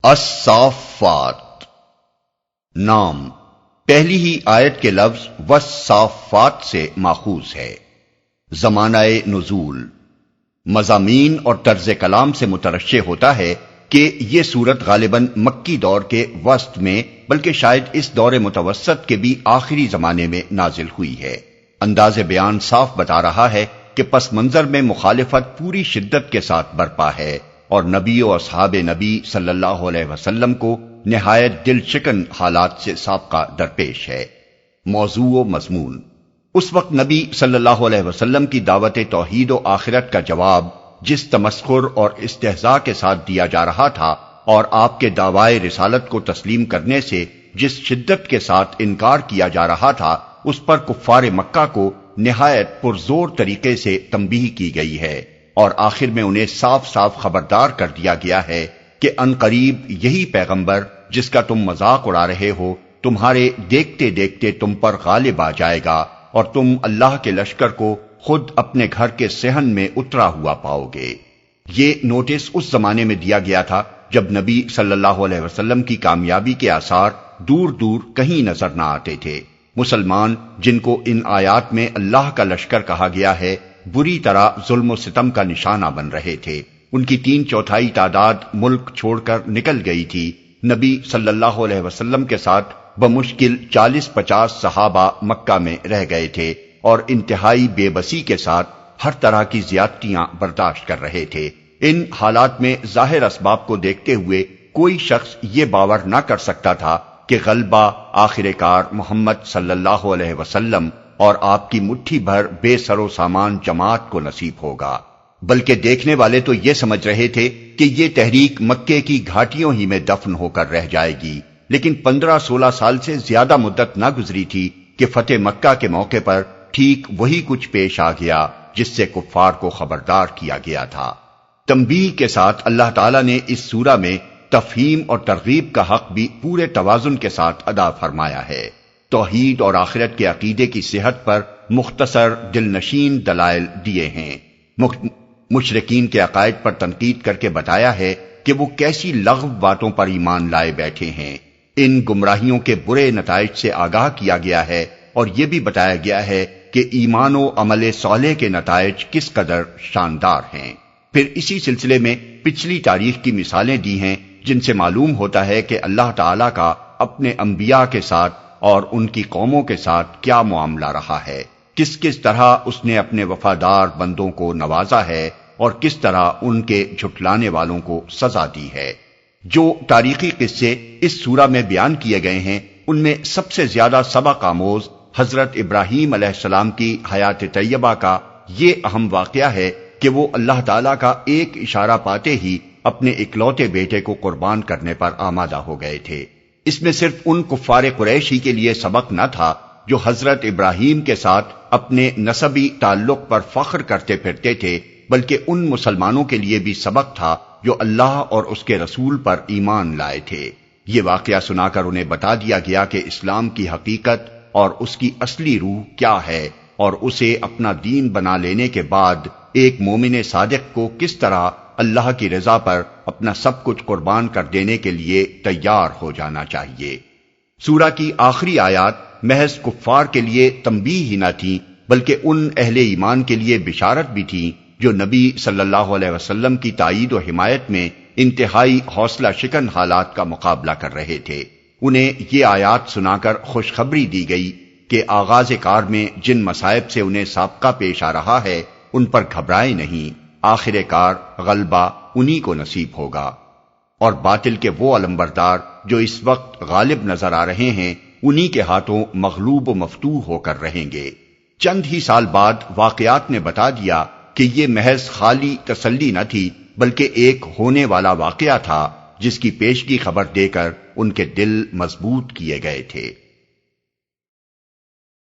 الصافات نام پہلی ہی آیت کے لفظ والصافات سے ماخوذ ہے۔ زمانہ نزول مضامین اور طرز کلام سے مترشح ہوتا ہے کہ یہ سورت غالباً مکی دور کے وسط میں بلکہ شاید اس دور متوسط کے بھی آخری زمانے میں نازل ہوئی ہے۔ انداز بیان صاف بتا رہا ہے کہ پس منظر میں مخالفت پوری شدت کے ساتھ برپا ہے اور نبی و اصحاب نبی صلی اللہ علیہ وسلم کو نہایت دل شکن حالات سے سابقہ درپیش ہے۔ موضوع و مضمون اس وقت نبی صلی اللہ علیہ وسلم کی دعوت توحید و آخرت کا جواب جس تمسخر اور استہزاء کے ساتھ دیا جا رہا تھا اور آپ کے دعوی رسالت کو تسلیم کرنے سے جس شدت کے ساتھ انکار کیا جا رہا تھا، اس پر کفار مکہ کو نہایت پرزور طریقے سے تنبیہ کی گئی ہے اور آخر میں انہیں صاف صاف خبردار کر دیا گیا ہے کہ عنقریب یہی پیغمبر جس کا تم مذاق اڑا رہے ہو تمہارے دیکھتے دیکھتے تم پر غالب آ جائے گا اور تم اللہ کے لشکر کو خود اپنے گھر کے صحن میں اترا ہوا پاؤ گے۔ یہ نوٹس اس زمانے میں دیا گیا تھا جب نبی صلی اللہ علیہ وسلم کی کامیابی کے آثار دور دور کہیں نظر نہ آتے تھے۔ مسلمان جن کو ان آیات میں اللہ کا لشکر کہا گیا ہے بری طرح ظلم و ستم کا نشانہ بن رہے تھے۔ ان کی 3/4 تعداد ملک چھوڑ کر نکل گئی تھی۔ نبی صلی اللہ علیہ وسلم کے ساتھ بمشکل 40-50 صحابہ مکہ میں رہ گئے تھے اور انتہائی بے بسی کے ساتھ ہر طرح کی زیادتیاں برداشت کر رہے تھے۔ ان حالات میں ظاہر اسباب کو دیکھتے ہوئے کوئی شخص یہ باور نہ کر سکتا تھا کہ غلبہ آخر کار محمد صلی اللہ علیہ وسلم اور آپ کی مٹھی بھر بے سر و سامان جماعت کو نصیب ہوگا، بلکہ دیکھنے والے تو یہ سمجھ رہے تھے کہ یہ تحریک مکے کی گھاٹیوں ہی میں دفن ہو کر رہ جائے گی۔ لیکن 15-16 سال سے زیادہ مدت نہ گزری تھی کہ فتح مکہ کے موقع پر ٹھیک وہی کچھ پیش آ گیا جس سے کفار کو خبردار کیا گیا تھا۔ تنبیہ کے ساتھ اللہ تعالیٰ نے اس سورہ میں تفہیم اور ترغیب کا حق بھی پورے توازن کے ساتھ ادا فرمایا ہے۔ توحید اور آخرت کے عقیدے کی صحت پر مختصر دل نشین دلائل دیے ہیں۔ مشرکین کے عقائد پر تنقید کر کے بتایا ہے کہ وہ کیسی لغو باتوں پر ایمان لائے بیٹھے ہیں۔ ان گمراہیوں کے برے نتائج سے آگاہ کیا گیا ہے اور یہ بھی بتایا گیا ہے کہ ایمان و عمل صالح کے نتائج کس قدر شاندار ہیں۔ پھر اسی سلسلے میں پچھلی تاریخ کی مثالیں دی ہیں جن سے معلوم ہوتا ہے کہ اللہ تعالیٰ کا اپنے انبیاء کے ساتھ اور ان کی قوموں کے ساتھ کیا معاملہ رہا ہے، کس کس طرح اس نے اپنے وفادار بندوں کو نوازا ہے اور کس طرح ان کے جھٹلانے والوں کو سزا دی ہے۔ جو تاریخی قصے اس سورہ میں بیان کیے گئے ہیں ان میں سب سے زیادہ سبق آموز حضرت ابراہیم علیہ السلام کی حیات طیبہ کا یہ اہم واقعہ ہے کہ وہ اللہ تعالیٰ کا ایک اشارہ پاتے ہی اپنے اکلوتے بیٹے کو قربان کرنے پر آمادہ ہو گئے تھے۔ اس میں صرف ان کفار قریش ہی کے لیے سبق نہ تھا جو حضرت ابراہیم کے ساتھ اپنے نسبی تعلق پر فخر کرتے پھرتے تھے، بلکہ ان مسلمانوں کے لیے بھی سبق تھا جو اللہ اور اس کے رسول پر ایمان لائے تھے۔ یہ واقعہ سنا کر انہیں بتا دیا گیا کہ اسلام کی حقیقت اور اس کی اصلی روح کیا ہے اور اسے اپنا دین بنا لینے کے بعد ایک مومن صادق کو کس طرح اللہ کی رضا پر اپنا سب کچھ قربان کر دینے کے لیے تیار ہو جانا چاہیے۔ سورہ کی آخری آیات محض کفار کے لیے تنبیہ ہی نہ تھی بلکہ ان اہل ایمان کے لیے بشارت بھی تھی جو نبی صلی اللہ علیہ وسلم کی تائید و حمایت میں انتہائی حوصلہ شکن حالات کا مقابلہ کر رہے تھے۔ انہیں یہ آیات سنا کر خوشخبری دی گئی کہ آغاز کار میں جن مصائب سے انہیں سابقہ پیش آ رہا ہے ان پر گھبرائے نہیں، آخر کار غلبہ انہی کو نصیب ہوگا اور باطل کے وہ علمبردار جو اس وقت غالب نظر آ رہے ہیں انہی کے ہاتھوں مغلوب و مفتوح ہو کر رہیں گے۔ چند ہی سال بعد واقعات نے بتا دیا کہ یہ محض خالی تسلی نہ تھی بلکہ ایک ہونے والا واقعہ تھا جس کی پیشگی خبر دے کر ان کے دل مضبوط کیے گئے تھے۔